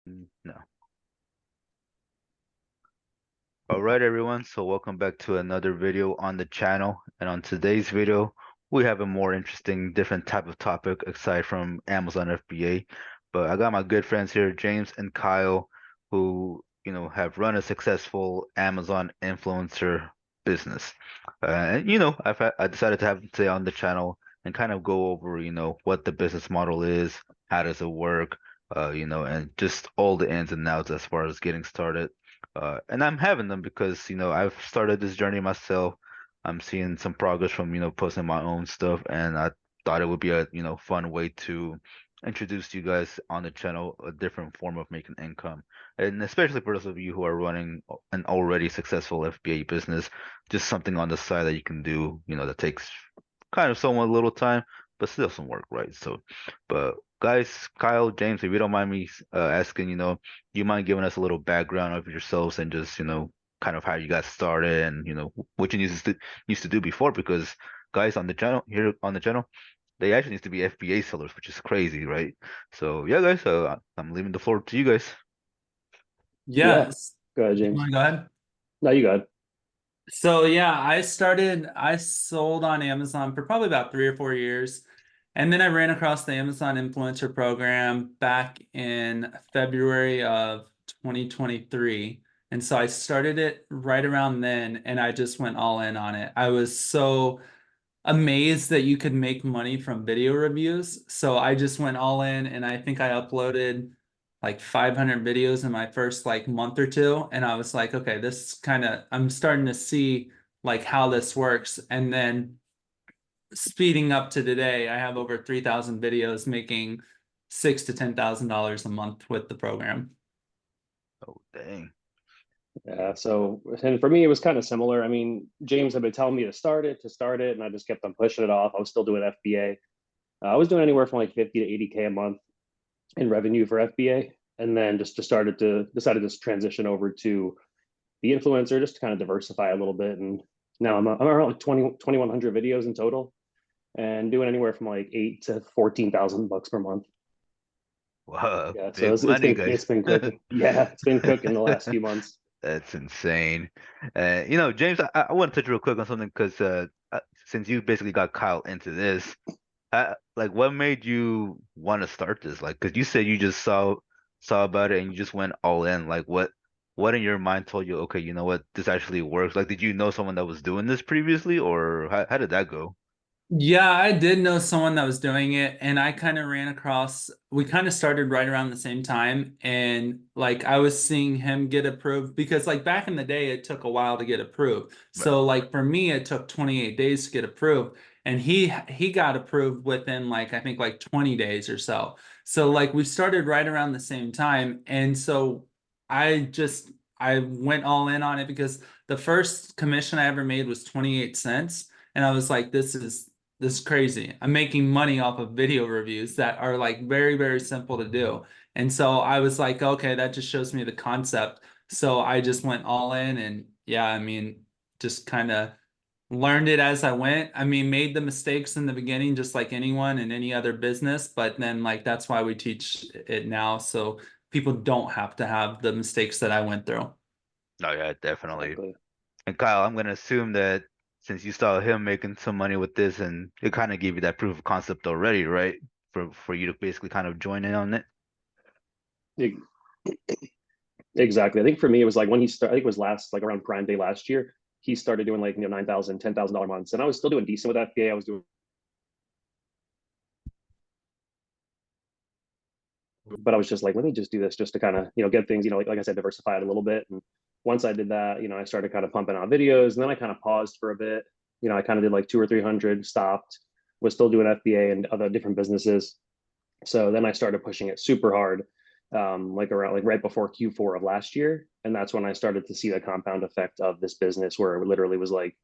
No. All right, everyone. So welcome back to another video on the channel. And on today's video, we have a more interesting, different type of topic aside from Amazon FBA. But I got my good friends here, James and Kyle, who, have run a successful Amazon influencer business. I decided to have them today on the channel and kind of go over, what the business model is, how does it work, and just all the ins and outs as far as getting started. And I'm having them because, I've started this journey myself. I'm seeing some progress from, posting my own stuff, and I thought it would be a, fun way to introduce you guys on the channel a different form of making income. And especially for those of you who are running an already successful FBA business, just something on the side that you can do, that takes kind of somewhat little time, but still some work, right? So, but guys, Kyle, James, if you don't mind me asking, do you mind giving us a little background of yourselves and just, kind of how you got started and, what you used to do before? Because guys on the channel here on the channel, they actually used to be FBA sellers, which is crazy, right? So yeah, guys, I'm leaving the floor to you guys. Yeah, Yes. Go ahead, you James. want to go ahead? No, you got it. So yeah, I sold on Amazon for probably about 3 or 4 years. And then I ran across the Amazon influencer program back in February of 2023. And so I started it right around then and I just went all in on it. I was so amazed that you could make money from video reviews. So I just went all in and I think I uploaded like 500 videos in my first like month or two. And I was like, okay, this kind of, I'm starting to see like how this works. And then speeding up to today, I have over 3,000 videos making six to $10,000 a month with the program. Oh, dang. Yeah. So, and for me, it was kind of similar. I mean, James had been telling me to start it, and I just kept on pushing it off. I was still doing FBA. I was doing anywhere from like 50 to 80K a month in revenue for FBA, and then just decided to transition over to the influencer just to kind of diversify a little bit. And now I'm around like 2,100 videos in total, and doing anywhere from like 8 to 14,000 bucks per month. Wow, Yeah. So big it's money, been guys. it's been cooking. Yeah, it's been cooking the last few months. That's insane. James, I want to touch real quick on something because since you basically got Kyle into this, like what made you want to start this? Like, because you said you just saw about it and you just went all in. Like, what in your mind told you, okay, you know what, this actually works? Like, did you know someone that was doing this previously, or how did that go? Yeah, I did know someone that was doing it, and I kind of ran across, we kind of started right around the same time, and like I was seeing him get approved because like back in the day it took a while to get approved. Right. So like for me it took 28 days to get approved, and he got approved within like I think like 20 days or so. So like we started right around the same time, and so I went all in on it because the first commission I ever made was 28 cents. And I was like, this is crazy. I'm making money off of video reviews that are like very, very simple to do. And so I was like, okay, that just shows me the concept. So I just went all in and yeah, I mean, just kind of learned it as I went. I mean, made the mistakes in the beginning, just like anyone in any other business, but then like that's why we teach it now. So people don't have to have the mistakes that I went through. Oh yeah, definitely. Exactly. And Kyle, I'm gonna assume that since you saw him making some money with this, and it kind of gave you that proof of concept already, right? For you to basically kind of join in on it. E- Exactly. I think for me, it was like when he started, I think it was last, like around Prime Day last year, he started doing like, 9,000, $10,000 months. And I was still doing decent with FBA. I was doing, but I was just like, let me just do this just to kind of, get things, like I said, diversify it a little bit. And once I did that, I started kind of pumping out videos and then I kind of paused for a bit. I kind of did like two or 300, stopped, was still doing FBA and other different businesses. So then I started pushing it super hard, like around like right before Q4 of last year, and that's when I started to see the compound effect of this business, where it literally was like,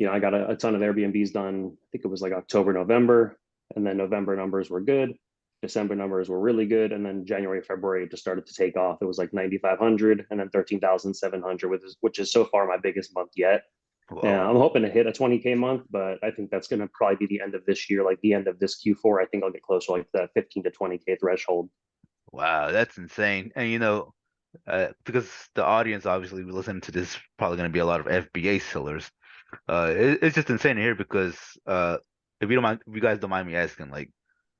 I got a ton of Airbnbs done. I think it was like October, November, and then November numbers were good. December numbers were really good, and then January, February it just started to take off. It was like 9,500, and then 13,700, which is so far my biggest month yet. Yeah, Whoa. I'm hoping to hit a 20K month, but I think that's going to probably be the end of this year, like the end of this Q4. I think I'll get closer like that 15 to 20K threshold. Wow, that's insane. And because the audience obviously listening to this probably going to be a lot of FBA sellers. It's just insane to hear because if you don't mind, if you guys don't mind me asking, like,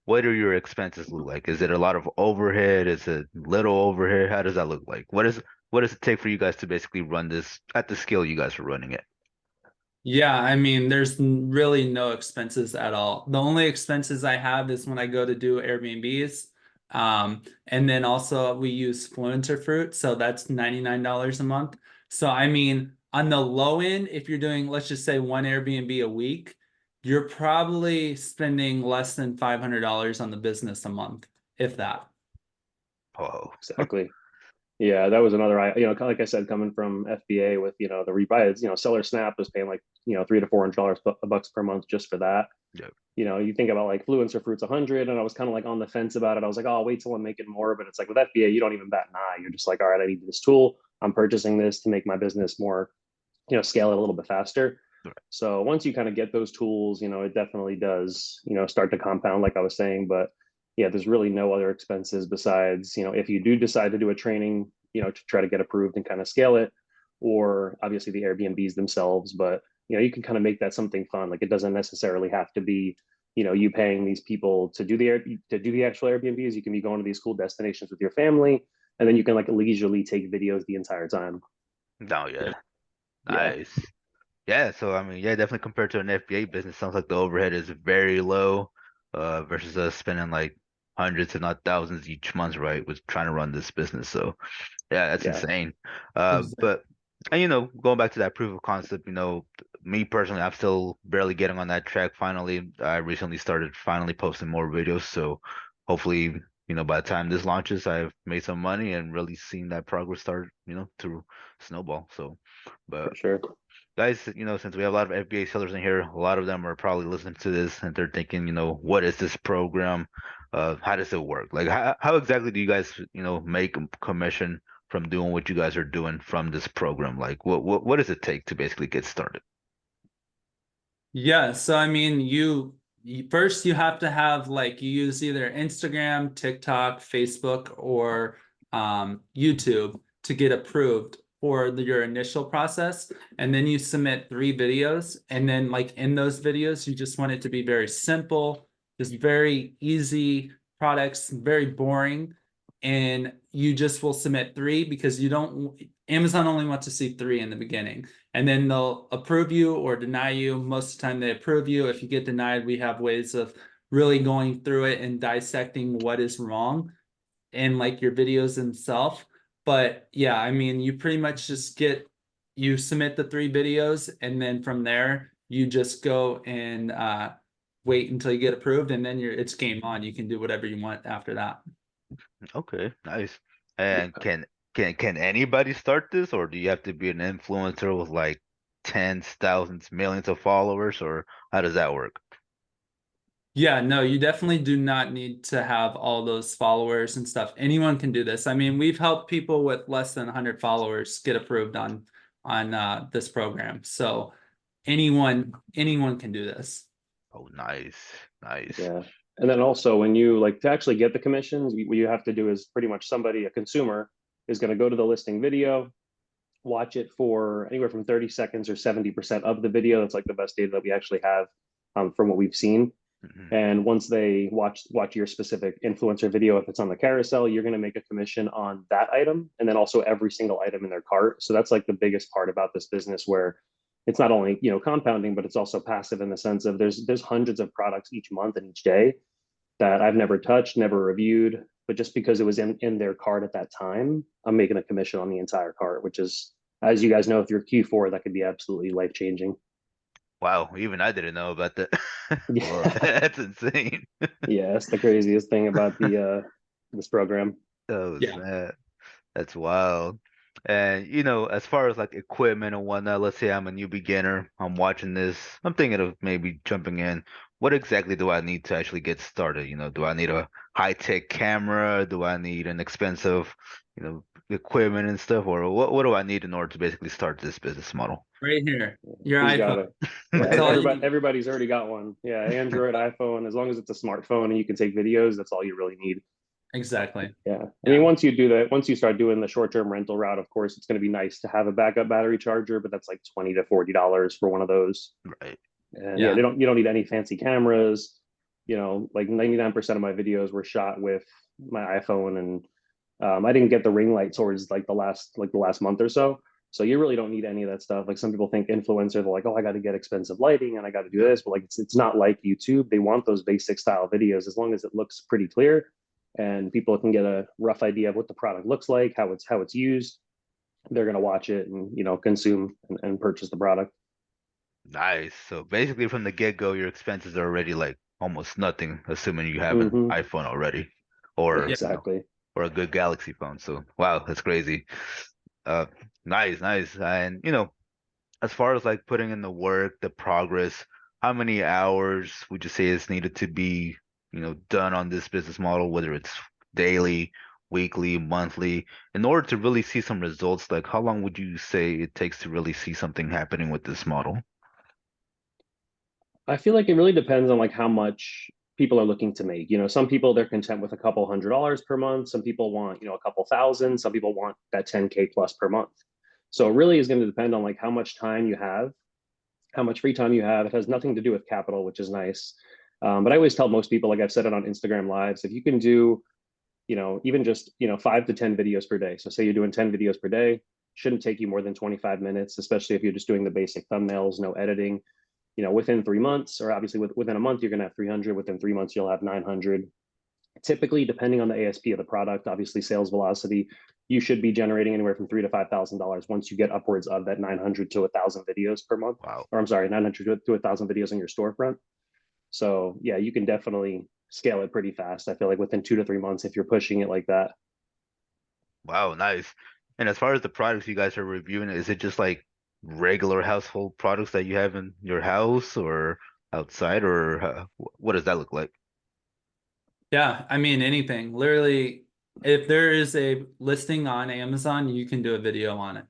what do your expenses look like? Is it a lot of overhead? Is it little overhead? How does that look like? What does it take for you guys to basically run this at the scale you guys are running it? Yeah, I mean, there's really no expenses at all. The only expenses I have is when I go to do Airbnbs. And then also we use Fluencer Fruit, so that's $99 a month. So I mean, on the low end, if you're doing, let's just say one Airbnb a week, you're probably spending less than $500 on the business a month, if that. Oh, Exactly. Yeah, that was another, like I said, coming from FBA with, the rebuy, Seller Snap was paying like, $300 to $400 per month just for that. yeah. You think about like Fluencer Fruit's 100, and I was kind of like on the fence about it. I was like, oh, I'll wait till I'm making more. But it's like with FBA, you don't even bat an eye. You're just like, all right, I need this tool. I'm purchasing this to make my business more, scale it a little bit faster. So once you kind of get those tools, it definitely does, start to compound, like I was saying. But yeah, there's really no other expenses besides, if you do decide to do a training, to try to get approved and kind of scale it, or obviously the Airbnbs themselves. But you can kind of make that something fun. Like it doesn't necessarily have to be, you paying these people to do the actual Airbnbs. You can be going to these cool destinations with your family, and then you can like leisurely take videos the entire time. No, yeah. Yeah, Nice. Yeah, so I mean, yeah, definitely compared to an FBA business, sounds like the overhead is very low, versus us spending like hundreds, if not thousands each month, right, with trying to run this business. So yeah, that's yeah, insane. Exactly. But and going back to that proof of concept, me personally, I'm still barely getting on that track. Finally, I recently started finally posting more videos, so hopefully, by the time this launches, I've made some money and really seen that progress start, to snowball. So, for but sure. guys, since we have a lot of FBA sellers in here, a lot of them are probably listening to this and they're thinking, what is this program? How does it work? Like, how exactly do you guys, make a commission from doing what you guys are doing from this program? Like, what does it take to basically get started? Yeah, so I mean, first you have to have like you use either Instagram, TikTok, Facebook, or YouTube to get approved for your initial process, and then you submit 3 videos, and then like in those videos, you just want it to be very simple, just very easy products, very boring, and you just will submit 3 because you don't. Amazon only wants to see 3 in the beginning, and then they'll approve you or deny you. Most of the time they approve you. If you get denied, we have ways of really going through it and dissecting what is wrong in like your videos themselves. But yeah, I mean, you pretty much just you submit the 3 videos, and then from there you just go and wait until you get approved, and then it's game on. You can do whatever you want after that. Okay, nice. And can anybody start this, or do you have to be an influencer with like tens, thousands, millions of followers, or how does that work? Yeah, no, you definitely do not need to have all those followers and stuff. Anyone can do this. I mean, we've helped people with less than 100 followers get approved on this program. So anyone can do this. Oh, nice, nice. Yeah. And then also when you like to actually get the commissions, what you have to do is pretty much somebody, a consumer, is going to go to the listing video, watch it for anywhere from 30 seconds or 70% of the video. That's like the best data that we actually have, from what we've seen. Mhm. And once they watch your specific influencer video, if it's on the carousel, you're going to make a commission on that item, and then also every single item in their cart. So that's like the biggest part about this business, where it's not only compounding, but it's also passive in the sense of there's hundreds of products each month and each day that I've never touched, never reviewed, but just because it was in their cart at that time, I'm making a commission on the entire cart, which is, as you guys know, if you're Q4, that could be absolutely life changing. Wow, even I didn't know about that. Well, Yeah, that's insane. yeah, that's the craziest thing about the this program. Oh, Yeah. snap. That's wild. And as far as like equipment and whatnot, let's say I'm a new beginner, I'm watching this, I'm thinking of maybe jumping in. What exactly do I need to actually get started? Do I need a high-tech camera? Do I need an expensive, equipment and stuff? Or what do I need in order to basically start this business model? Right here, your Who's got iPhone. it? Yeah, That's all you everybody need. everybody's already got one. Yeah, Android, iPhone, as long as it's a smartphone and you can take videos, that's all you really need. Exactly. Yeah. I mean, Yeah. once you do that, once you start doing the short-term rental route, of course, it's going to be nice to have a backup battery charger, but that's like $20 to $40 for one of those. Right. And yeah, Yeah. you don't need any fancy cameras. You know, like 99% of my videos were shot with my iPhone, and I didn't get the ring light towards like the last month or so. So you really don't need any of that stuff. Like some people think influencer, they're like, oh, I got to get expensive lighting and I got to do Yeah. this, but like it's not like YouTube. They want those basic style videos as long as it looks pretty clear and people can get a rough idea of what the product looks like, how it's used. They're gonna watch it and consume and purchase the product. Nice. So basically from the get-go, your expenses are already like almost nothing, assuming you have an Hmm. iPhone already or, Yeah. Exactly. or a good Galaxy phone. So wow, that's crazy. Uh, nice, nice. And as far as like putting in the work, the progress, how many hours would you say is needed to be, done on this business model, whether it's daily, weekly, monthly, in order to really see some results? Like how long would you say it takes to really see something happening with this model? I feel like it really depends on like how much people are looking to make. Some people they're content with a couple $100s per month. Some people want, a couple thousand. Some people want that 10K plus per month. So it really is going to depend on like how much time you have, how much free time you have. It has nothing to do with capital, which is nice. But I always tell most people, like I've said it on Instagram lives, if you can do, even just, 5 to 10 videos per day. So say you're doing 10 videos per day, shouldn't take you more than 25 minutes, especially if you're just doing the basic thumbnails, no editing. Within 3 months, or obviously within a month, you're going to have 300. Within 3 months, you'll have 900. Typically, depending on the ASP of the product, obviously sales velocity, you should be generating anywhere from $3,000 to $5,000 once you get upwards of that 900 to 1,000 videos per month. Wow. Or I'm sorry, 900 to 1,000 videos in your storefront. So yeah, you can definitely scale it pretty fast. I feel like within 2 to 3 months, if you're pushing it like that. Wow, nice. And as far as the products you guys are reviewing, is it just like regular household products that you have in your house or outside, or what does that look like? Yeah. I mean, anything. Literally, if there is a listing on Amazon, you can do a video on it.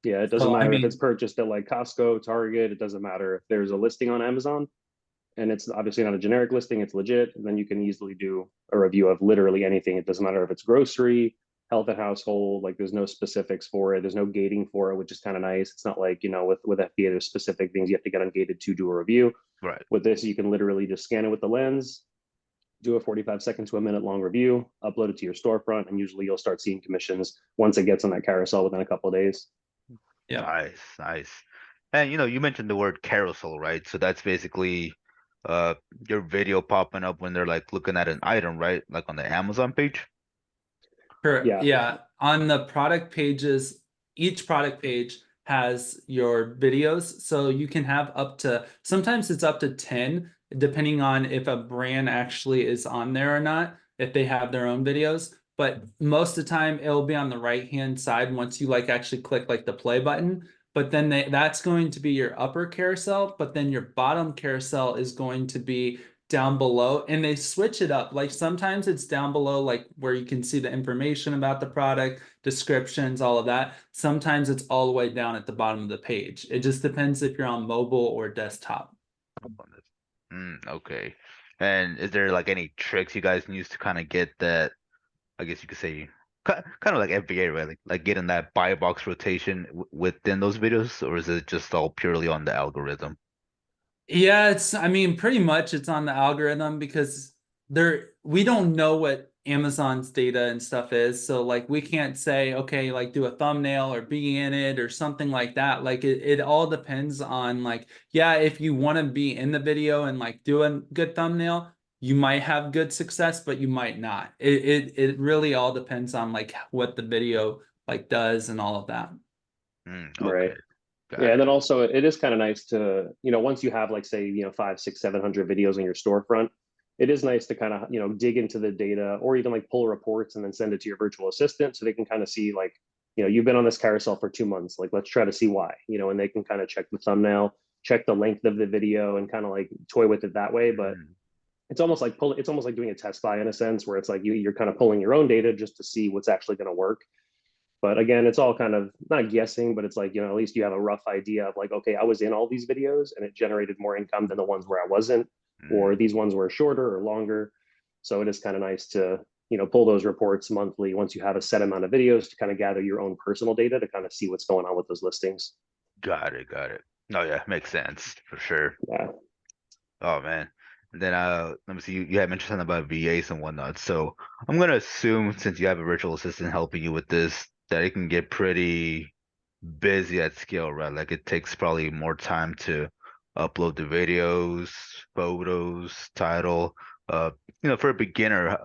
Yeah, it doesn't So, I matter if it's mean, purchased at like Costco, Target. It doesn't matter if there's a listing on Amazon and it's obviously not a generic listing, it's legit. And then you can easily do a review of literally anything. It doesn't matter if it's grocery, health and household, like there's no specifics for it. There's no gating for it, which is kind of nice. It's not like, with FBA, there's specific things you have to get ungated to do a review. Right. With this, you can literally just scan it with the lens, do a 45 second to a minute long review, upload it to your storefront, and usually you'll start seeing commissions once it gets on that carousel within a couple of days. yeah. Nice, nice. And you mentioned the word carousel, right? So that's basically uh your video popping up when they're like looking at an item, right? Like on the Amazon page. Correct. Yeah. Yeah. On the product pages, each product page has your videos. So you can have up to, sometimes it's up to 10, depending on if a brand actually is on there or not, if they have their own videos. But most of the time it'll be on the right-hand side once you like actually click like the play button. But then that's going to be your upper carousel, but then your bottom carousel is going to be down below, and they switch it up. Like sometimes it's down below, like where you can see the information about the product, descriptions, all of that. Sometimes it's all the way down at the bottom of the page. It just depends if you're on mobile or desktop. On this. Okay. And is there like any tricks you guys use to kind of get that, I guess you could say, kind of like FBA, right? Like getting that buy box rotation within those videos, or is it just all purely on the algorithm? Yeah, I mean, pretty much it's on the algorithm because we don't know what Amazon's data and stuff is. So like we can't say, okay, like do a thumbnail or be in it or something like that. Like it all depends on like, yeah, if you want to be in the video and like do a good thumbnail, you might have good success, but you might not. It really all depends on like what the video like does and all of that. Okay, Right. Yeah, got and it. then also it is kind of nice to, once you have like say, 5, 6, 700 videos in your storefront, it is nice to kind of, dig into the data or even like pull reports and then send it to your virtual assistant so they can kind of see like, you've been on this carousel for 2 months. Like, let's try to see why, and they can kind of check the thumbnail, check the length of the video and kind of like toy with it that way. But Mm, it's almost like doing a test buy in a sense where it's like you're kind of pulling your own data just to see what's actually going to work. But again, it's all kind of not guessing, but it's like, at least you have a rough idea of like, okay, I was in all these videos and it generated more income than the ones where I wasn't, or mm, these ones were shorter or longer. So it is kind of nice to, pull those reports monthly once you have a set amount of videos to kind of gather your own personal data to kind of see what's going on with those listings. Got it, got it. No, yeah, makes sense for sure. Yeah. Oh man. And then let me see, you had mentioned something about VAs and whatnot. So I'm gonna assume since you have a virtual assistant helping you with this, that it can get pretty busy at scale, right? Like it takes probably more time to upload the videos, photos, title. Uh, for a beginner,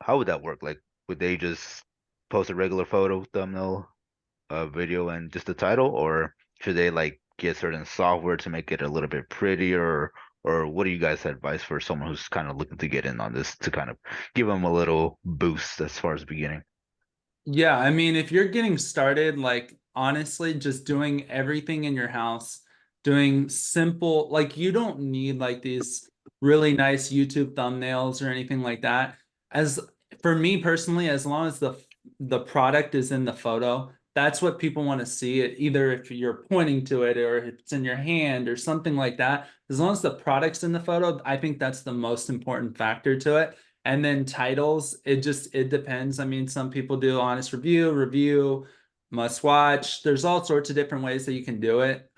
how would that work? Like, would they just post a regular photo, thumbnail, video, and just the title, or should they like get certain software to make it a little bit prettier? Or what do you guys advise for someone who's kind of looking to get in on this to kind of give them a little boost as far as beginning? Yeah, I mean, if you're getting started, like honestly, just doing everything in your house, doing simple, like you don't need like these really nice YouTube thumbnails or anything like that. As for me personally, as long as the product is in the photo, that's what people want to see. It either if you're pointing to it or if it's in your hand or something like that. As long as the product's in the photo, I think that's the most important factor to it. And then titles, it depends. I mean, some people do honest review, must watch. There's all sorts of different ways that you can do it.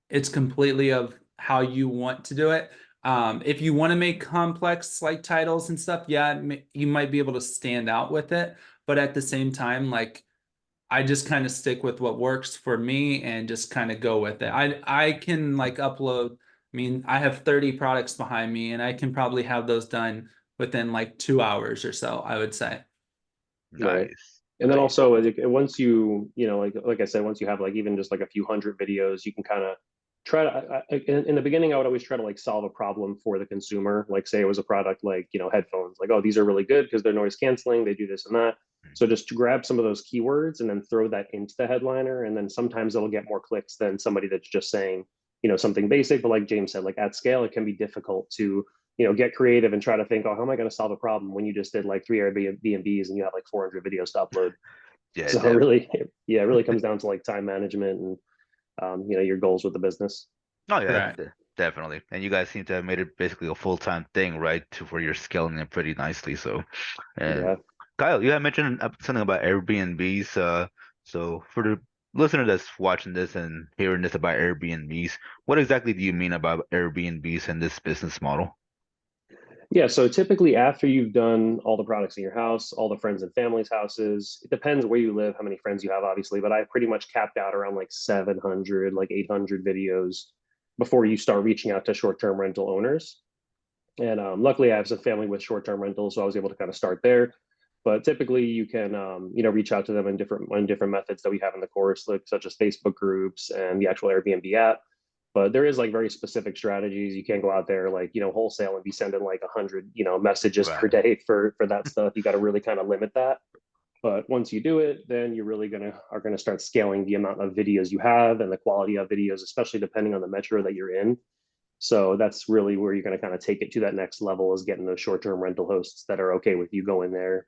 It's completely of how you want to do it. If you want to make complex like titles and stuff, yeah, you might be able to stand out with it. But at the same time, like I just kind of stick with what works for me and just kind of go with it. I can like upload. I mean, I have 30 products behind me, and I can probably have those done within like 2 hours or so, I would say. Right. Nice, And then nice. also once you, like I said, once you have like even just like a few hundred videos, you can kind of try to, in the beginning, I would always try to like solve a problem for the consumer. Like say it was a product like, headphones, like, oh, these are really good because they're noise canceling. They do this and that. So just to grab some of those keywords and then throw that into the headliner. And then sometimes it'll get more clicks than somebody that's just saying, something basic. But like James said, like at scale, it can be difficult to get creative and try to think, oh, how am I going to solve a problem when you just did like 3 Airbnbs and you have like 400 videos to upload? Yeah, So really, yeah, it really comes down to like time management and your goals with the business. oh yeah, Correct. definitely. And you guys seem to have made it basically a full-time thing, right? To where you're scaling it pretty nicely. So, and Yeah. Kyle, you had mentioned something about Airbnbs. So for the listener that's watching this and hearing this about Airbnbs, what exactly do you mean about Airbnbs and this business model? Yeah, so typically after you've done all the products in your house, all the friends and family's houses, it depends where you live, how many friends you have, obviously, but I pretty much capped out around like 700, like 800 videos before you start reaching out to short-term rental owners. And luckily, I have some family with short-term rentals, so I was able to kind of start there. But typically, you can reach out to them in different methods that we have in the course, like such as Facebook groups and the actual Airbnb app. But there is like very specific strategies. You can't go out there like wholesale and be sending like 100 messages per Right. day for that stuff. You got to really kind of limit that. But once you do it, then you're really gonna start scaling the amount of videos you have and the quality of videos, especially depending on the metro that you're in. So that's really where you're going to kind of take it to that next level, is getting those short-term rental hosts that are okay with you going there.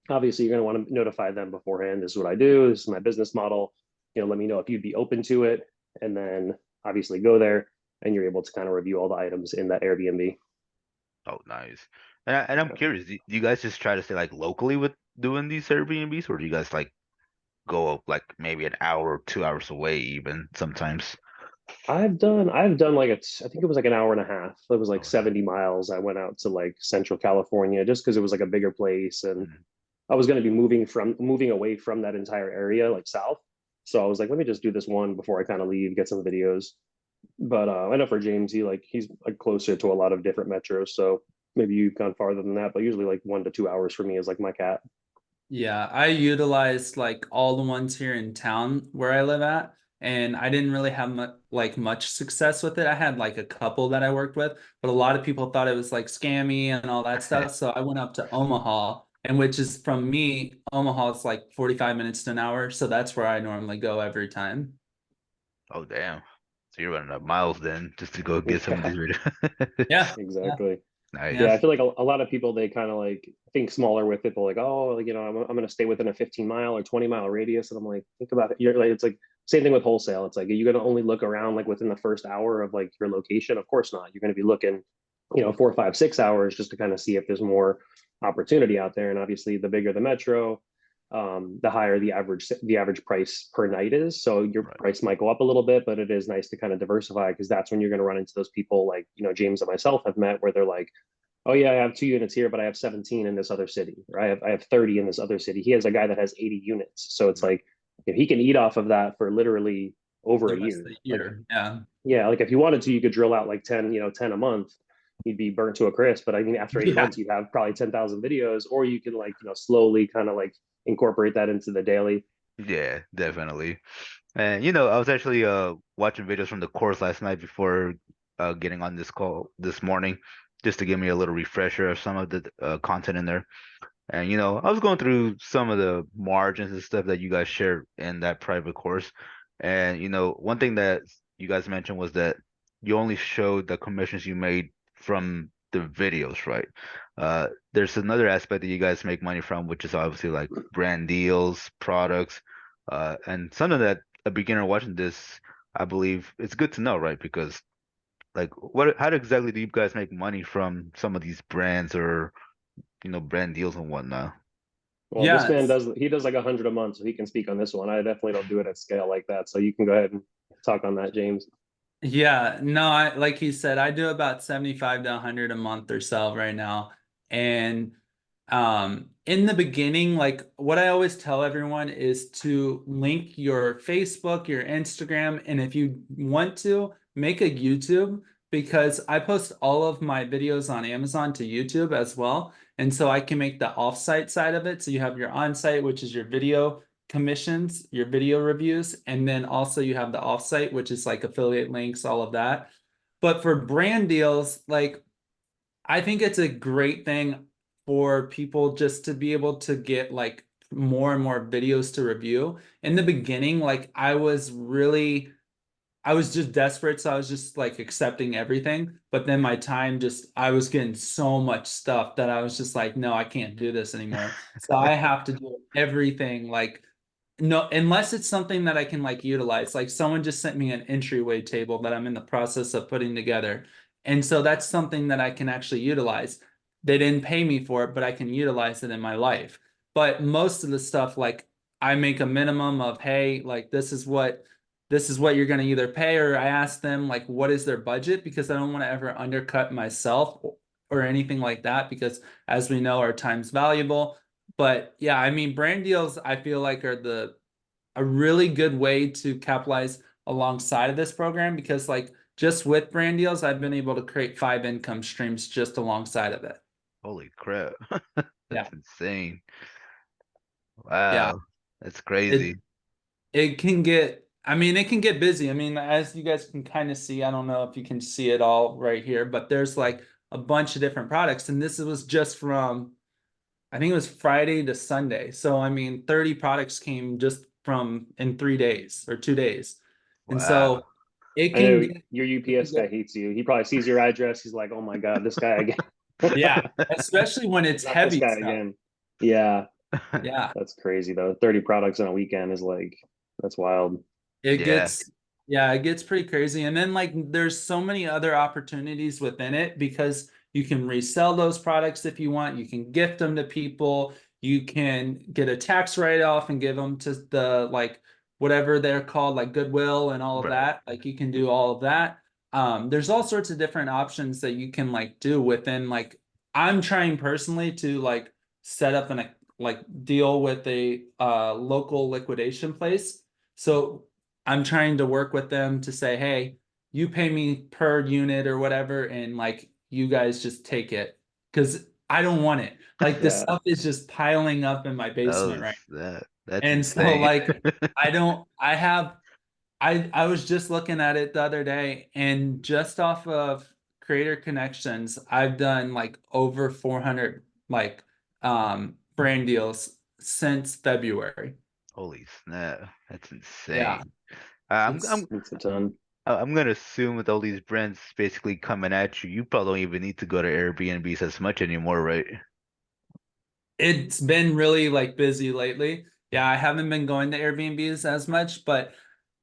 Obviously, you're going to want to notify them beforehand. This is what I do. This is my business model. Let me know if you'd be open to it, and then obviously go there, and you're able to kind of review all the items in that Airbnb. Oh, nice. And I'm curious, do you guys just try to stay like locally with doing these Airbnbs, or do you guys like go up like maybe an hour or 2 hours away even sometimes? I've done like I think it was like an hour and a half. It was like Oh, no. 70 miles. I went out to like Central California just because it was like a bigger place, and Mhm. I was going to be moving away from that entire area, like south. So I was like, let me just do this one before I kind of leave, get some videos. But I know for James, he's like closer to a lot of different metros. So maybe you've gone farther than that, but usually like 1 to 2 hours for me is like my cap. Yeah, I utilized like all the ones here in town where I live at, and I didn't really have much success with it. I had like a couple that I worked with, but a lot of people thought it was like scammy and all that stuff. So I went up to Omaha, and which is from me, Omaha is like 45 minutes to an hour, so that's where I normally go every time. Oh, damn. So you're running up miles then just to go get some of Yeah, these videos. Yeah, yeah, exactly. yeah. Yeah, I Nice. feel like a lot of people, they kind of like think smaller with it. They're like, oh, like, I'm going to stay within a 15-mile or 20-mile radius. And I'm like, think about it. You're like, it's like same thing with wholesale. It's like, are you going to only look around like within the first hour of like your location? Of course not. You're going to be looking 4, 5, 6 hours just to kind of see if there's more opportunity out there. And obviously, the bigger the metro, the higher the average price per night is. So your Right. price might go up a little bit, but it is nice to kind of diversify, because that's when you're going to run into those people like James and myself have met, where they're like, oh yeah, I have 2 units here, but I have 17 in this other city, or I have 30 in this other city. He has a guy that has 80 units, so it's Right. like he can eat off of that for literally over The a rest of year. the Like, year. Yeah. yeah, like if you wanted to, you could drill out like 10, 10 a month. You'd be burnt to a crisp. But I mean, after 8 months, you have probably 10,000 videos, or you can like, slowly kind of like incorporate that into the daily. Yeah, definitely. And I was actually watching videos from the course last night before getting on this call this morning, just to give me a little refresher of some of the content in there. And I was going through some of the margins and stuff that you guys shared in that private course. And one thing that you guys mentioned was that you only showed the commissions you made from the videos, right? There's another aspect that you guys make money from, which is obviously like brand deals, products, and something that a beginner watching this, I believe it's good to know, right? Because like how exactly do you guys make money from some of these brands or brand deals and whatnot? Well, this man Yes. does like 100 a month, so he can speak on this one. I definitely don't do it at scale like that. So you can go ahead and talk on that, James. Yeah, no, like he said, I do about 75 to 100 a month or so right now. And in the beginning, like what I always tell everyone is to link your Facebook, your Instagram, and if you want to, make a YouTube, because I post all of my videos on Amazon to YouTube as well. And so I can make the offsite side of it. So you have your on-site, which is your video commissions, your video reviews, and then also you have the offsite, which is like affiliate links, all of that. But for brand deals, like I think it's a great thing for people just to be able to get like more and more videos to review. In the beginning, like I was just desperate, so I was just like accepting everything. But then my time just, I was getting so much stuff that I was just like, no, I can't do this anymore. So I have to do everything like, no, unless it's something that I can like utilize. Like someone just sent me an entryway table that I'm in the process of putting together. And so that's something that I can actually utilize. They didn't pay me for it, but I can utilize it in my life. But most of the stuff, like I make a minimum of, hey, like this is what you're going to either pay, or I ask them like what is their budget, because I don't want to ever undercut myself or anything like that, because as we know, our time's valuable. But yeah, I mean, brand deals I feel like are the a really good way to capitalize alongside of this program, because like just with brand deals, I've been able to create 5 income streams just alongside of it. Holy crap. Yeah. That's insane. Yeah. Wow. That's It crazy. it can get, I mean, it can get busy. I mean, as you guys can kind of see, I don't know if you can see it all right here, but there's like a bunch of different products. And this was just from, I think it was Friday to Sunday. So, I mean, 30 products came just from in 3 days or 2 days. And Wow. so it I can know get, your it can UPS guy get, hates you. He probably sees your address. He's like, oh my God, this guy again. yeah, especially when it's Not this heavy guy stuff. again. Yeah, Yeah. that's crazy though. 30 products in a weekend is like, that's wild. It Yeah, gets, yeah, it gets pretty crazy. And then like there's so many other opportunities within it, because you can resell those products if you want. You can gift them to people. You can get a tax write-off and give them to the like whatever they're called, like Goodwill and all of right. that. Like you can do all of that. There's all sorts of different options that you can like do within like, I'm trying personally to like set up an like deal with a local liquidation place. So I'm trying to work with them to say, hey, you pay me per unit or whatever, and like you guys just take it, because I don't want it. Like the Yeah. stuff is just piling up in my basement, Oh, right? that's And so insane. like I don't I have I was just looking at it the other day, and just off of Creator Connections, I've done like over 400 like brand deals since February. Holy snap. That's Yeah, insane. I'm it's I'm It's a ton. I'm gonna assume with all these brands basically coming at you, you probably don't even need to go to Airbnbs as much anymore, right? it's been really like busy lately. Yeah, I haven't been going to Airbnbs as much, but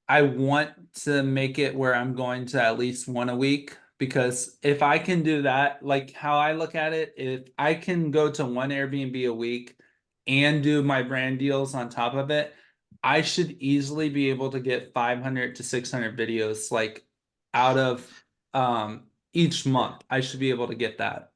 I want to make it where I'm going to at least one a week, because if I can do that, like how I look at it, if I can go to one Airbnb a week and do my brand deals on top of it, I should easily be able to get 500 to 600 videos like out of each month. I should be able to get that.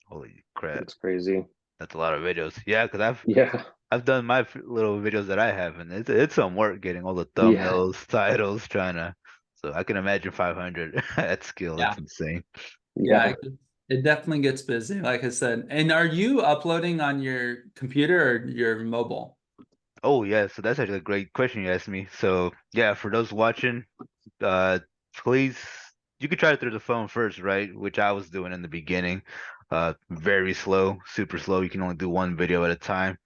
Holy crap. It's crazy. That's a lot of videos. Yeah, because Yeah. I've done my little videos that I have, and it's some work getting all the Yeah. thumbnails, titles, trying to. So I can imagine 500 at scale. Yeah. It's insane. Yeah, Yeah. it definitely gets busy, like I said. And are you uploading on your computer or your mobile? Oh yeah, so that's actually a great question you asked me. So yeah, for those watching, uh, please, you could try it through the phone first, right? Which I was doing in the beginning. Very slow, super slow. You can only do one video at a time.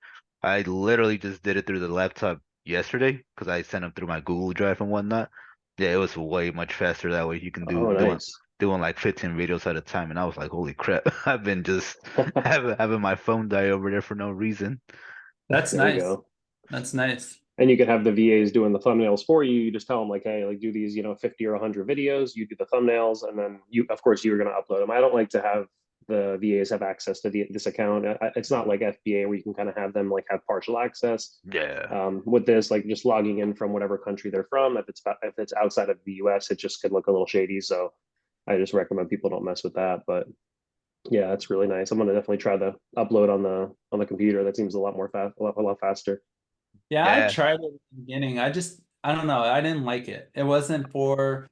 I literally just did it through the laptop yesterday because I sent them through my Google Drive and whatnot. Yeah, it was way much faster that way. You can do Oh, nice. doing like 15 videos at a time, and I was like, holy crap! I've been just having my phone die over there for no reason. That's There you nice. go. That's nice. And you could have the VAs doing the thumbnails for you. You just tell them like, hey, like do these, 50 or 100 videos. You do the thumbnails, and then of course, you're going to upload them. I don't like to have the VAs have access to this account. It's not like FBA where you can kind of have them like have partial access. Yeah. With this, like just logging in from whatever country they're from. If it's outside of the US, it just could look a little shady. So I just recommend people don't mess with that. But yeah, it's really nice. I'm gonna definitely try the upload on the computer. That seems a lot more fast, a lot faster. Yeah, I Yeah. tried it at the beginning. I don't know. I didn't like it. It wasn't for,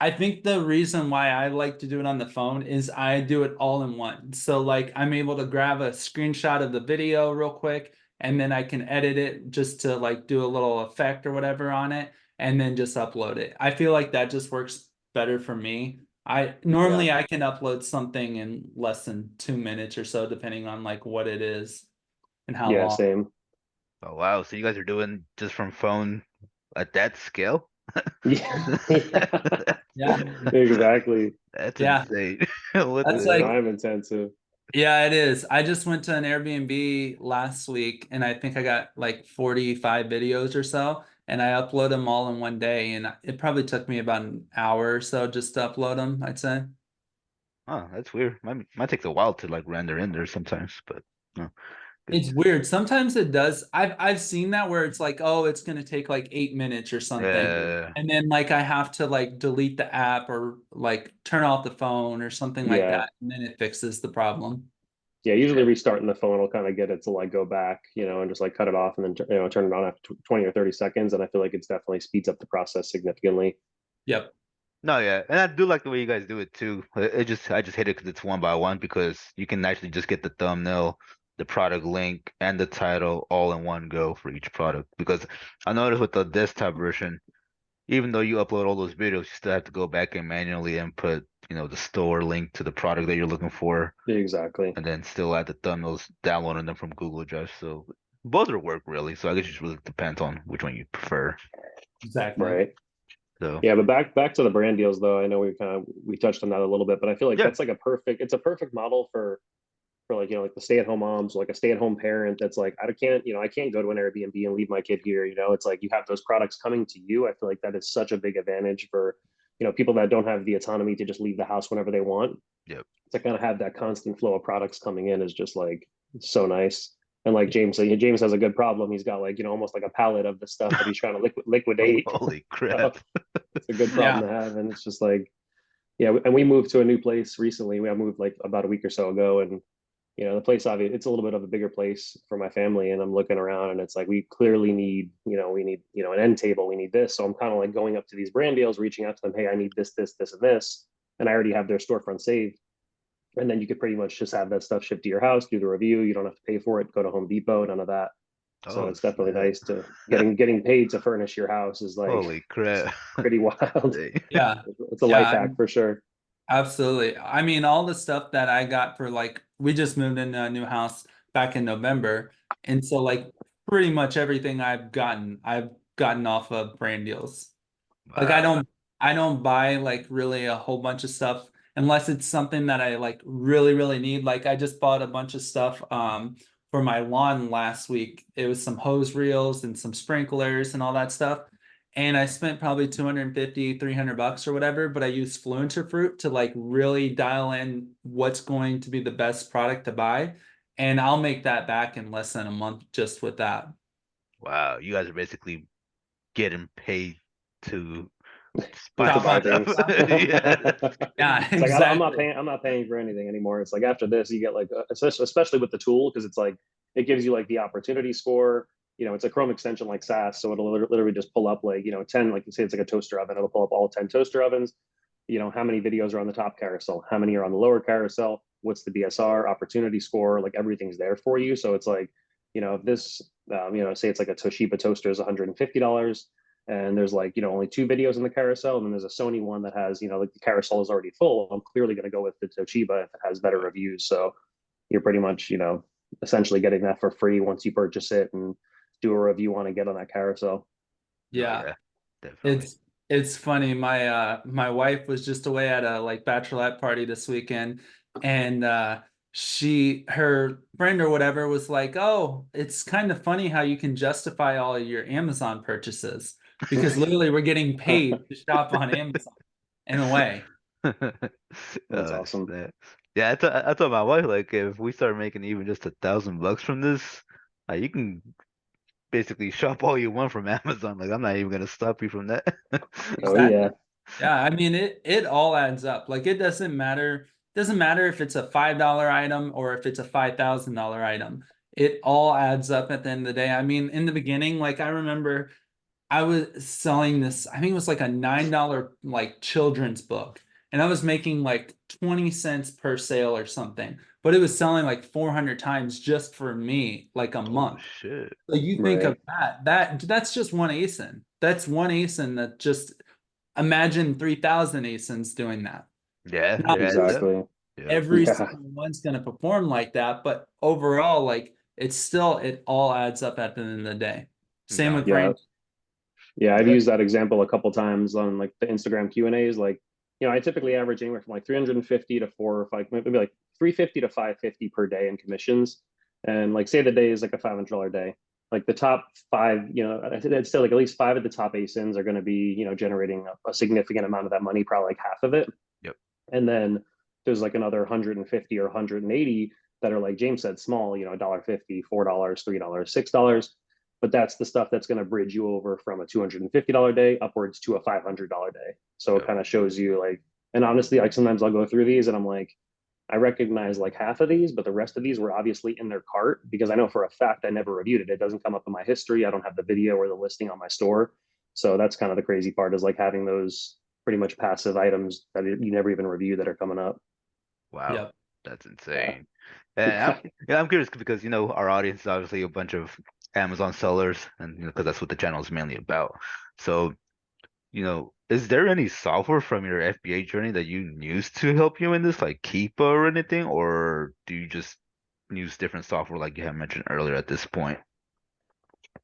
I think the reason why I like to do it on the phone is I do it all in one. So like I'm able to grab a screenshot of the video real quick and then I can edit it just to like do a little effect or whatever on it and then just upload it. I feel like that just works better for me. I Yeah, normally I can upload something in less than 2 minutes or so, depending on like what it is and how yeah, long. same. Oh wow, so you guys are doing just from phone at that scale? Yeah, yeah, Yeah. exactly. That's Yeah. insane. What That's It's the like, time intensive. yeah, it is. I just went to an Airbnb last week and I think I got like 45 videos or so and I upload them all in one day and it probably took me about an hour or so just to upload them, I'd say. hell? Oh, that's weird. Might take a while to like render in there sometimes, but no. Good. It's weird. Sometimes it does. I've seen that where it's like, oh, it's gonna take like 8 minutes or something. Yeah, And then like I have to like delete the app or like turn off the phone or something like Yeah, that. And then it fixes the problem. yeah. Usually yeah. restarting the phone will kind of get it to like go back, and just like cut it off and then turn it on after 20 or 30 seconds. And I feel like it's definitely speeds up the process significantly. Yep. No, yeah, and I do like the way you guys do it too. I just hate it because it's one by one because you can actually just get the thumbnail, the product link, and the title all in one go for each product. Because I noticed with the desktop version, even though you upload all those videos, you still have to go back and manually input, the store link to the product that you're looking for, Exactly. and then still add the thumbnails, downloading them from Google Drive. So both are work really. So I guess it just really depends on which one you prefer. Exactly. Right. So Yeah, but back to the brand deals though. I know we touched on that a little bit, but I feel like yeah. that's like it's a perfect model for like like the stay-at-home moms, like a stay-at-home parent that's like I can't go to an Airbnb and leave my kid here. It's like you have those products coming to you. I feel like that is such a big advantage for people that don't have the autonomy to just leave the house whenever they want. Yep. To kind of have that constant flow of products coming in is just like so nice. And like James has a good problem. He's got like almost like a pallet of the stuff that he's trying to liquidate. Holy So crap. it's a good Yeah. problem to have, and it's just like yeah. And we moved to a new place recently. We moved like about a week or so ago, and the place obviously it's a little bit of a bigger place for my family, and I'm looking around and it's like we clearly need we need an end table, we need this. So I'm kind of like going up to these brand deals, reaching out to them, hey, I need this and this, and I already have their storefront saved, and then you could pretty much just have that stuff shipped to your house, do the review, you don't have to pay for it, go to Home Depot, none of that. So Oh it's definitely snap. nice to getting paid to furnish your house is like Holy it's crap. pretty wild. Dang. Yeah. It's a life Yeah. hack for sure. Absolutely. I mean, all the stuff that I got for like, we just moved into a new house back in November. And so like pretty much everything I've gotten off of brand deals. Like Wow. I don't buy like really a whole bunch of stuff unless it's something that I like really, really need. Like I just bought a bunch of stuff for my lawn last week. It was some hose reels and some sprinklers and all that stuff. and I spent probably 250, 300 bucks or whatever, but I used Fluencer Fruit to like really dial in what's going to be the best product to buy. And I'll make that back in less than a month just with that. Wow, you guys are basically getting paid to buy to Shop buy on stuff. things. Yeah. Yeah, It's like exactly. I'm not paying for anything anymore. It's like after this, you get like especially with the tool because it's like it gives you like the opportunity score. You know, it's a Chrome extension like SaaS, so it'll literally just pull up like 10, like you say, it's like a toaster oven. It'll pull up all 10 toaster ovens. You know, how many videos are on the top carousel? How many are on the lower carousel? What's the BSR opportunity score? Like everything's there for you. So it's like, if this, say it's like a Toshiba toaster is $150 and there's like only two videos in the carousel and then there's a Sony one that has like the carousel is already full. I'm clearly going to go with the Toshiba if it has better reviews. So you're pretty much essentially getting that for free once you purchase it and do a review on and get on that carousel. No, Yeah. yeah, definitely. It's funny. My wife was just away at a like bachelorette party this weekend, and her friend or whatever was like, "Oh, it's kind of funny how you can justify all of your Amazon purchases because literally we're getting paid to shop on Amazon in a way." That's awesome. Snap. Yeah, I told my wife like if we start making even just $1,000 from this, you can basically shop all you want from Amazon. Like I'm not even gonna stop you from that. Oh yeah. Exactly. Yeah, I mean it all adds up. Like it doesn't matter if it's a $5 item or if it's a $5,000 item. It all adds up at the end of the day. I mean, in the beginning, like I remember I was selling this, I think it was like a $9 like children's book. And I was making like 20 cents per sale or something. But it was selling like 400 times just for me, like a Oh month. shit. So you think of Right. that's just one ASIN. That's one ASIN that just imagine 3,000 ASINs doing that. Yeah, Now, it adds up. Exactly. Yep. every Yeah. single one's going to perform like that, but overall, like it all adds up at the end of the day. Same No, with Yeah. brand. Yeah, I've yeah. used that example a couple times on like the Instagram Q&As. Like, I typically average anywhere from like 350 to 4 or 5, maybe like 350 to 550 per day in commissions. And like say the day is like a $500 day. Like the top five, I'd say like at least five of the top ASINs are going to be, generating a significant amount of that money, probably like half of it. Yep. And then there's like another 150 or 180 that are like James said, small, $1.50, $4, $3, $6. But that's the stuff that's going to bridge you over from a $250 day upwards to a $500 day. So it Yep. kind of shows you like, and honestly, like sometimes I'll go through these and I'm like, I recognize like half of these, but the rest of these were obviously in their cart because I know for a fact I never reviewed it. It doesn't come up in my history. I don't have the video or the listing on my store. So that's kind of the crazy part is like having those pretty much passive items that you never even review that are coming up. Wow, Yep. that's Yeah. insane. And I'm curious because our audience is obviously a bunch of Amazon sellers, and because that's what the channel is mainly about. So, is there any software from your FBA journey that you used to help you in this, like Keepa or anything, or do you just use different software like you had mentioned earlier at this point?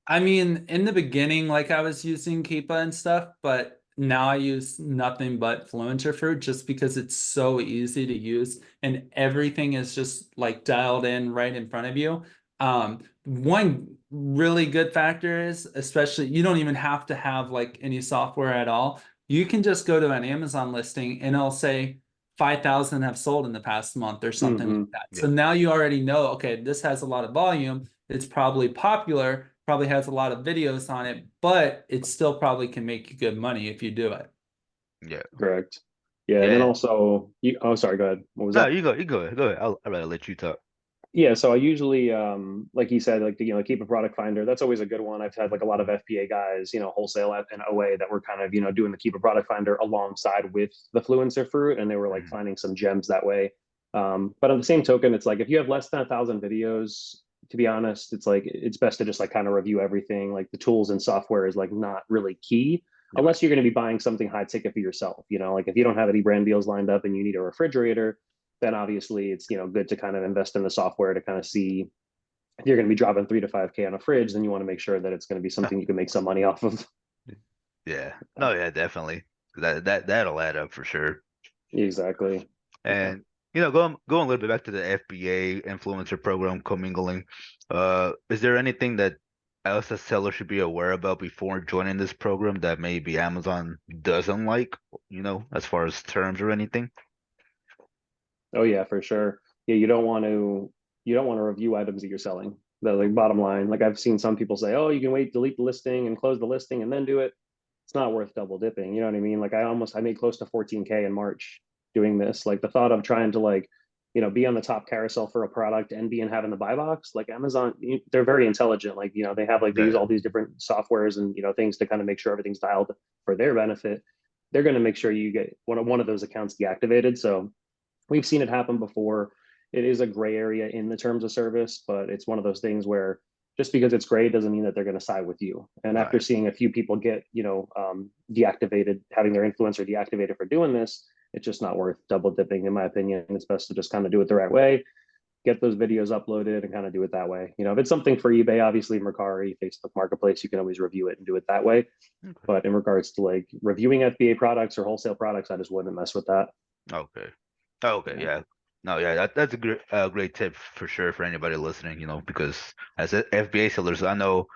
I mean, in the beginning, like I was using Keepa and stuff, but now I use nothing but Fluencer Fruit just because it's so easy to use and everything is just like dialed in right in front of you. One really good factor is, especially, you don't even have to have like any software at all. You can just go to an Amazon listing and it'll say 5,000 have sold in the past month or something like Hmm. that. So Yep. now you already know, okay, this has a lot of volume. It's probably popular, probably has a lot of videos on it, but it still probably can make you good money if you do it. Yeah. Correct. Yeah. And then Yeah. also, oh, sorry, go ahead. What was No, that? you go ahead. Go ahead. I'd rather let you talk. Yeah, so I usually, like you said, like keep a product finder. That's always a good one. I've had like a lot of FBA guys, wholesale and OA that were kind of doing the keep a product finder alongside with the Fluencer Fruit, and they were like Mhm. finding some gems that way. But on the same token, it's like if you have less than 1,000 videos, to be honest, it's like it's best to just like kind of review everything. Like the tools and software is like not really key Yep. unless you're going to be buying something high ticket for yourself. Like if you don't have any brand deals lined up and you need a refrigerator, then obviously it's good to kind of invest in the software to kind of see if you're going to be dropping 3 to 5K on a fridge, then you want to make sure that it's going to be something you can make some money off of. Yeah. No, yeah, definitely. That'll add up for sure. Exactly. Yeah. And going a little bit back to the FBA influencer program commingling, is there anything that else a seller should be aware about before joining this program that maybe Amazon doesn't like, as far as terms or anything? Oh yeah, for sure. Yeah, you don't want to review items that you're selling. The like bottom line. Like I've seen some people say, oh, you can wait, delete the listing and close the listing and then do it. It's not worth double dipping. You know what I mean? Like I made close to 14K in March doing this. Like the thought of trying to like, be on the top carousel for a product and be in having the buy box, like Amazon, they're very intelligent. Like, they have like they use Yeah, all these different softwares and things to kind of make sure everything's dialed for their benefit. They're going to make sure you get one of those accounts deactivated. So we've seen it happen before. It is a gray area in the terms of service, but it's one of those things where just because it's gray doesn't mean that they're going to side with you. And after right. seeing a few people get, deactivated, having their influencer deactivated for doing this, it's just not worth double dipping, in my opinion. It's best to just kind of do it the right way, get those videos uploaded and kind of do it that way. If it's something for eBay, obviously Mercari, Facebook Marketplace, you can always review it and do it that way. Okay. But in regards to like reviewing FBA products or wholesale products, I just wouldn't mess with that. Okay. Okay, Yeah. yeah. No, yeah, that's a great tip for sure for anybody listening, because as a FBA sellers, I know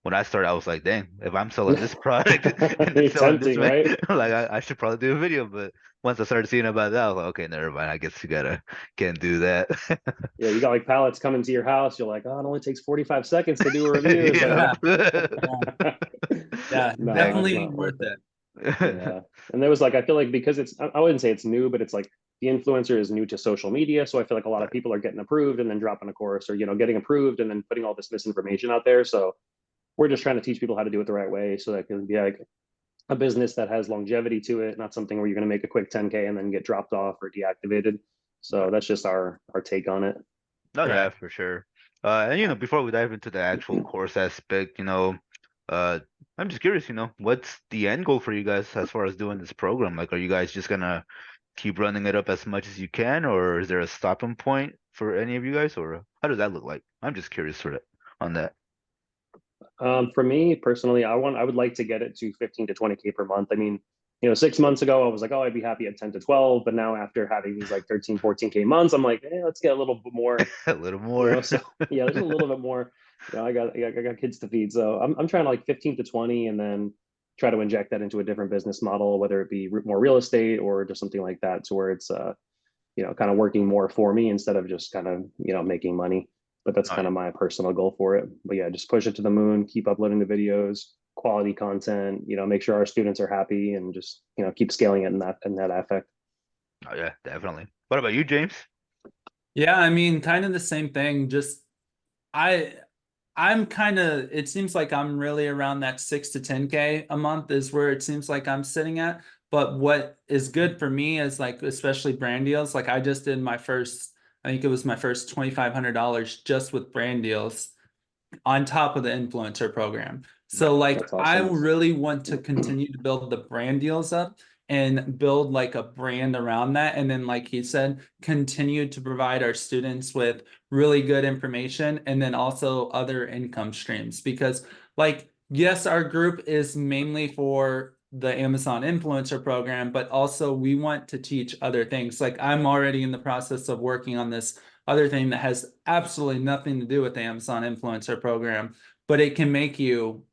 when I started, I was like, dang, if I'm selling this product and it's selling this Tempting, way, right? like I should probably do a video. But once I started seeing about that, I was like, okay, never mind. I guess you gotta can't do that. Yeah, you got like pallets coming to your house. You're like, oh, it only takes 45 seconds to do a review. It's like, Yeah. Yeah, yeah, no, it's definitely not worth worth it. it. Yeah. And there was like, I feel like because I wouldn't say it's new, but it's like the influencer is new to social media. So I feel like a lot of Right. people are getting approved and then dropping a course or, getting approved and then putting all this misinformation out there. So we're just trying to teach people how to do it the right way so that it can be like a business that has longevity to it, not something where you're going to make a quick 10K and then get dropped off or deactivated. So Right. that's just our take on it. No, yeah, Right. for sure. And before we dive into the actual course aspect, uh, I'm just curious, what's the end goal for you guys as far as doing this program? Like, are you guys just gonna keep running it up as much as you can, or is there a stopping point for any of you guys, or how does that look like? I'm just curious for that on that. For me personally, I would like to get it to 15 to 20K per month. I mean, 6 months ago, I was like, oh, I'd be happy at 10 to 12. But now after having these like 13, 14K months, I'm like, let's get a little bit more, A little more. so yeah, there's a little bit more. I got kids to feed. So I'm trying to like 15 to 20 and then try to inject that into a different business model, whether it be more real estate or just something like that to where it's kind of working more for me instead of just kind of, making money. But that's Oh kind yeah. of my personal goal for it. But yeah, just push it to the moon, keep uploading the videos, quality content, make sure our students are happy and just, keep scaling it in that effect. Oh yeah, definitely. What about you, James? Yeah, I mean, kind of the same thing. Just I I'm kind of, it seems like I'm really around that 6 to 10K a month is where it seems like I'm sitting at. But what is good for me is like, especially brand deals. Like I just did my first, I think it was my first $2,500 just with brand deals on top of the influencer program. So Right. like That's I awesome. really want to continue to build the brand deals up and build like a brand around that. And then like he said, continue to provide our students with really good information and then also other income streams. Because like, yes, our group is mainly for the Amazon influencer program, but also we want to teach other things. Like I'm already in the process of working on this other thing that has absolutely nothing to do with the Amazon influencer program, but it can make you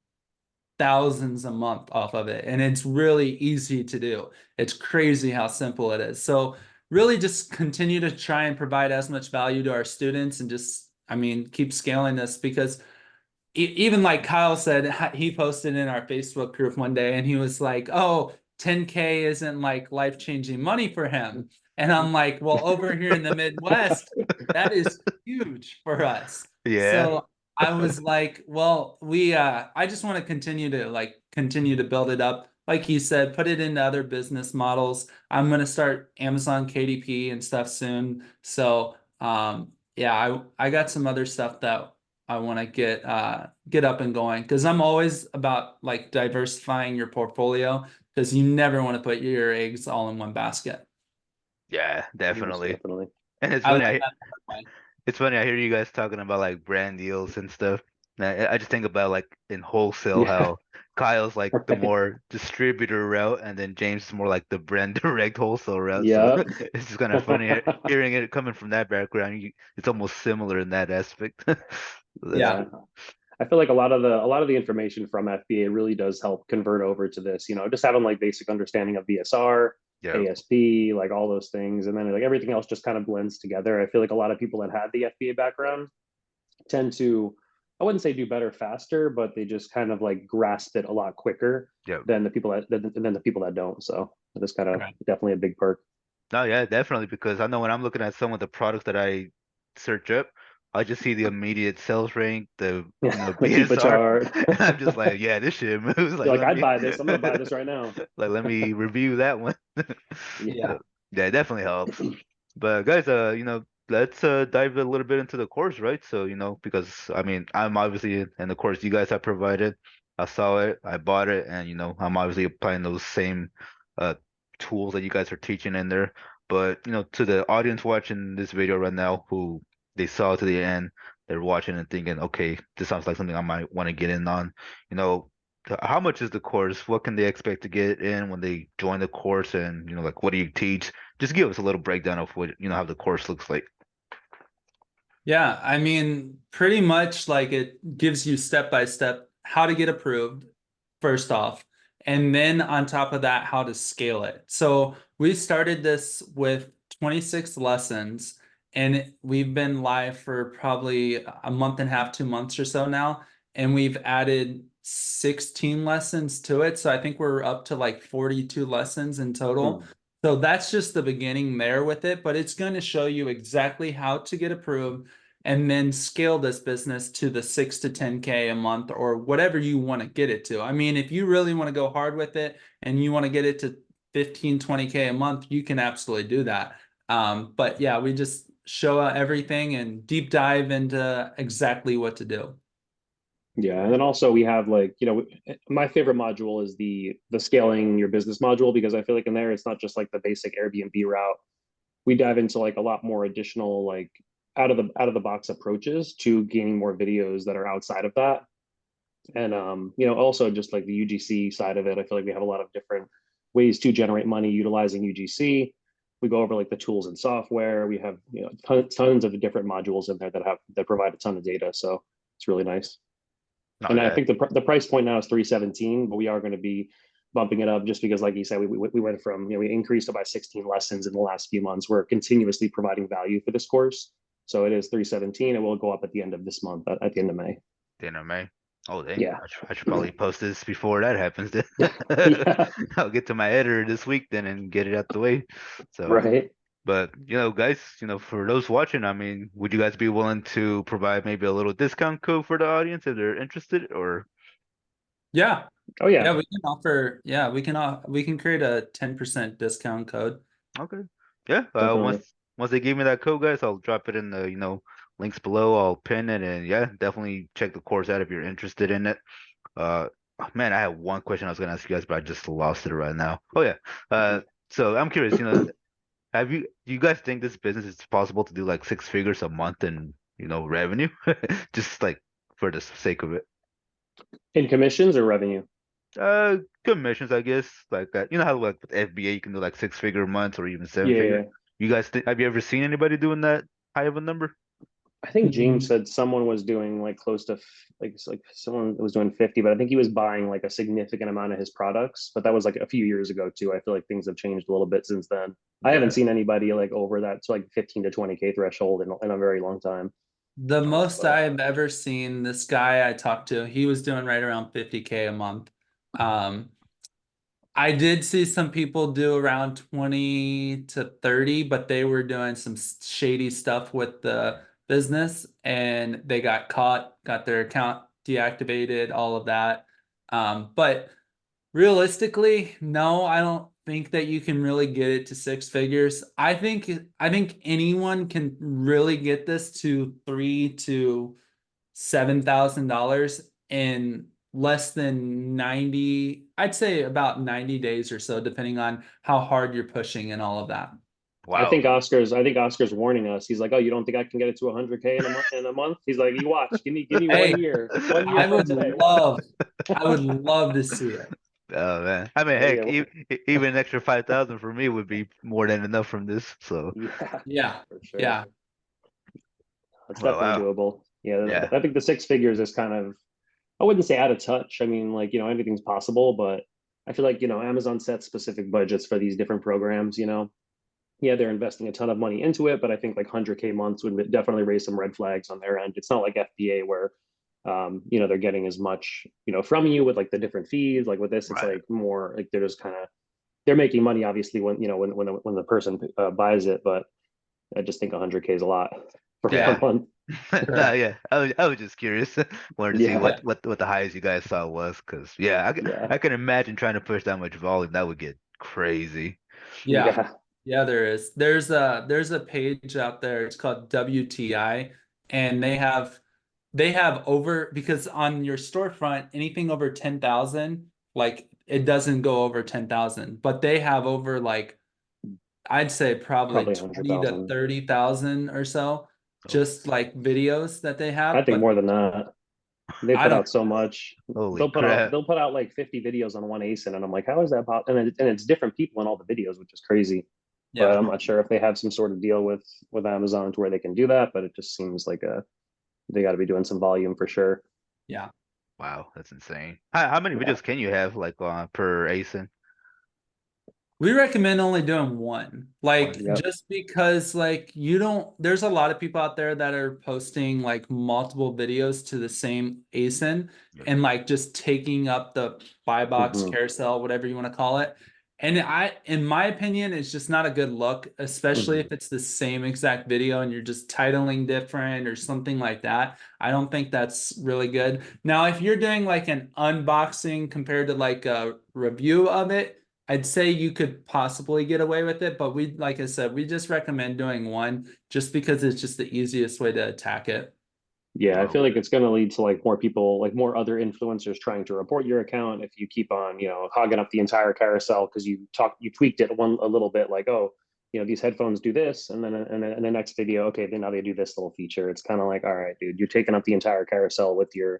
thousands a month off of it. And it's really easy to do. It's crazy how simple it is. So really just continue to try and provide as much value to our students and just, I mean, keep scaling this because even like Kyle said, he posted in our Facebook group one day and he was like, oh, 10K isn't like life-changing money for him. And I'm like, well, over here in the Midwest, that is huge for us. Yeah. So I was like, well, I just want to continue to build it up. Like he said, put it into other business models. I'm going to start Amazon KDP and stuff soon. So yeah, I got some other stuff that I want to get up and going because I'm always about like diversifying your portfolio because you never want to put your eggs all in one basket. Yeah, Most definitely. definitely. And it's I funny. learned I that the hard way. It's funny, I hear you guys talking about like brand deals and stuff. And I just think about like in wholesale Yeah. how Kyle's like the Right. more distributor route and then James is more like the brand direct wholesale route. So Yeah. it's just kind of funny hearing it coming from that background. It's almost similar in that aspect. So that's Yeah. Yeah. good. I feel like a lot of the information from FBA really does help convert over to this. Just having like basic understanding of VSR, Yeah. ASP, like all those things, and then like everything else just kind of blends together. I feel like a lot of people that had the FBA background tend to, I wouldn't say do better faster, but they just kind of like grasp it a lot quicker Yeah. than the people that don't. So that's kind of Right. definitely a big perk. No, yeah, definitely. Because I know when I'm looking at some of the products that I search up, I just see the immediate sales rank, the Yeah, like keep a BSR, chart. and I'm just like, yeah, this shit moves. Like, You're like, let I'd me, buy this. I'm gonna buy this right now. like, let me review that one. Yeah. Yeah. Yeah, it definitely helps. But guys, let's dive a little bit into the course, right? So, because I mean, I'm obviously in the course you guys have provided. I saw it, I bought it, and I'm obviously applying those same uh tools that you guys are teaching in there. But, to the audience watching this video right now who they saw to the end, they're watching and thinking, okay, this sounds like something I might want to get in on. You know, how much is the course? What can they expect to get in when they join the course? And, like, what do you teach? Just give us a little breakdown of what, how the course looks like. Yeah, I mean, pretty much like it gives you step by step how to get approved, first off, and then on top of that, how to scale it. So we started this with 26 lessons, and we've been live for probably a month and a half, 2 months or so now, and we've added 16 lessons to it. So I think we're up to like 42 lessons in total. Hmm. So that's just the beginning there with it, but it's going to show you exactly how to get approved and then scale this business to the 6 to 10K a month or whatever you want to get it to. I mean, if you really want to go hard with it and you want to get it to 15, 20K a month, you can absolutely do that. But yeah, we just show everything and deep dive into exactly what to do. Yeah, and then also we have like, my favorite module is the scaling your business module, because I feel like in there it's not just like the basic Airbnb route. We dive into like a lot more additional like out of the box approaches to gaining more videos that are outside of that. And also just like the UGC side of it, I feel like we have a lot of different ways to generate money utilizing UGC. We go over like the tools and software. We have tons of different modules in there that provide a ton of data. So it's really nice. No, And I yeah, think the price point now is 317, but we are going to be bumping it up just because, like you said, we went from, we increased it by 16 lessons in the last few months. We're continuously providing value for this course. So it is 317. It will go up at the end of this month, at the end of May. the end of May. Oh, dang. Yeah. I should probably post this before that happens then. Yeah. I'll get to my editor this week then and get it out the way. So, Right. but, guys, for those watching, I mean, would you guys be willing to provide maybe a little discount code for the audience if they're interested or? Yeah. Oh, Yeah, yeah. we can offer, yeah, we can create a 10% discount code. Okay. Yeah. Definitely. Once they give me that code, guys, I'll drop it in the, links below. I'll pin it and yeah, definitely check the course out if you're interested in it. Man, I had one question I was gonna ask you guys, but I just lost it right now. Oh yeah. So I'm curious, do you guys think this business is possible to do like six figures a month in, revenue? Just like for the sake of it. In commissions or revenue? Commissions, I guess, like that. You know how like with FBA you can do like six-figure months or even seven figure. Yeah. You guys think have you ever seen anybody doing that high of a number? I think James said someone was doing like close to like someone was doing 50, but I think he was buying like a significant amount of his products. But that was like a few years ago too. I feel like things have changed a little bit since then. I haven't Yeah. seen anybody like over that so like 15 to 20K threshold in a very long time. The most But I've ever seen, this guy I talked to, he was doing right around 50K a month. Um, I did see some people do around 20 to 30, but they were doing some shady stuff with the business and they got caught, got their account deactivated, all of that. But realistically, no, I don't think that you can really get it to six figures. I think anyone can really get this to 3 to 7 thousand dollars in less than 90, I'd say about 90 days or so, depending on how hard you're pushing and all of that. Wow. I think Oscar's warning us. He's like, "Oh, you don't think I can get it to 100K in a month? In a month?" He's like, "You watch. Give me Hey, 1 year. 1 year I from would today." love, I would love to see it. Oh man. I mean, But yeah, heck, even an extra 5,000 for me would be more than enough from this. So, yeah, Yeah, for sure. yeah. It's well, definitely wow. doable. Yeah, Yeah. I think the six figures is kind of I wouldn't say out of touch. I mean, like, anything's possible, but I feel like, Amazon sets specific budgets for these different programs, Yeah, they're investing a ton of money into it, but I think like 100K months would definitely raise some red flags on their end. It's not like FBA where, they're getting as much, from you with like the different fees. Like with this, it's Right. like more like they're just kind of, they're making money obviously when, when the person buys it, but I just think 100K is a lot for Yeah, a month. No, sure. yeah. I was just curious. Wanted to see Yeah, Yeah, what the highest you guys saw was, because yeah, yeah, I can imagine trying to push that much volume. That would get crazy. yeah, yeah. yeah. There is. There's a page out there. It's called WTI, and they have over because on your storefront, anything over 10,000, like it doesn't go over 10,000, but they have over like I'd say probably Probably 20 to 100,000. 30,000 or so, Oh, just like videos that they I have. think But more than that. They I put don't, out so much. holy They'll crap. put out like 50 videos on one ASIN, and I'm like, how is that pop? And it's different people in all the videos, which is crazy. But yeah, I'm not sure if they have some sort of deal with Amazon to where they can do that. But it just seems like they got to be doing some volume for sure. yeah. Wow, that's insane. How many Yeah, videos can you have like per ASIN? We recommend only doing one, One. like yeah. just because like you don't, there's a lot of people out there that are posting like multiple videos to the same ASIN Yep. and like just taking up the buy box Hmm. carousel, whatever you want to call it. And in my opinion, it's just not a good look, especially Hmm. if it's the same exact video and you're just titling different or something like that. I don't think that's really good. Now, if you're doing like an unboxing compared to like a review of it, I'd say you could possibly get away with it, but like I said, we just recommend doing one just because it's just the easiest way to attack it. Yeah, I feel like Okay. it's going to lead to like more people, like more other influencers trying to report your account if you keep on, hogging up the entire carousel because you tweaked it a little bit, like, oh, these headphones do this, and then in the next video, okay, then now they do this little feature. It's kind of like, all right, dude, you're taking up the entire carousel with your,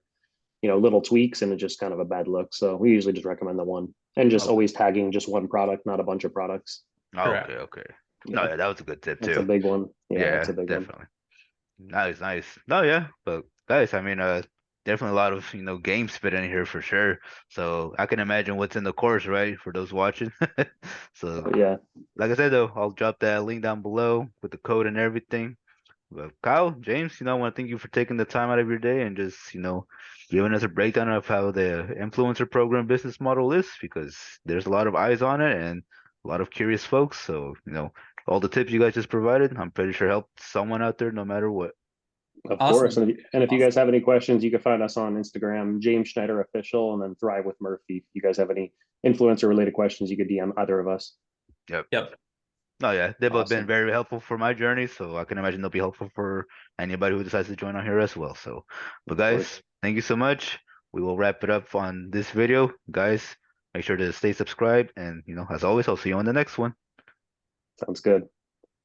little tweaks, and it's just kind of a bad look. So we usually just recommend the one, and just Okay. always tagging just one product, not a bunch of products. Correct. Okay. Okay. No, Yeah, yeah, that was a good tip that's a too. big one. Yeah, that's Yeah, a big one. definitely. Nice, nice. No, yeah, but guys, I mean, definitely a lot of, game spit in here for sure. So I can imagine what's in the course, right, for those watching. So, Oh, yeah. like I said, though, I'll drop that link down below with the code and everything. But Kyle, James, I want to thank you for taking the time out of your day and just, giving us a breakdown of how the influencer program business model is, because there's a lot of eyes on it and a lot of curious folks. So, all the tips you guys just provided, I'm pretty sure helped someone out there no matter what. Of course. Awesome. And if you guys Awesome. have any questions, you can find us on Instagram, James Schneider Official, and then Thrive with Murphy. If you guys have any influencer related questions, you could DM either of us. Yep. Yep. No, yeah, they've both been Awesome. very helpful for my journey, so I can imagine they'll be helpful for anybody who decides to join on here as well. So, but Of course. guys, thank you so much. We will wrap it up on this video. Guys, make sure to stay subscribed, and as always, I'll see you on the next one. Sounds good.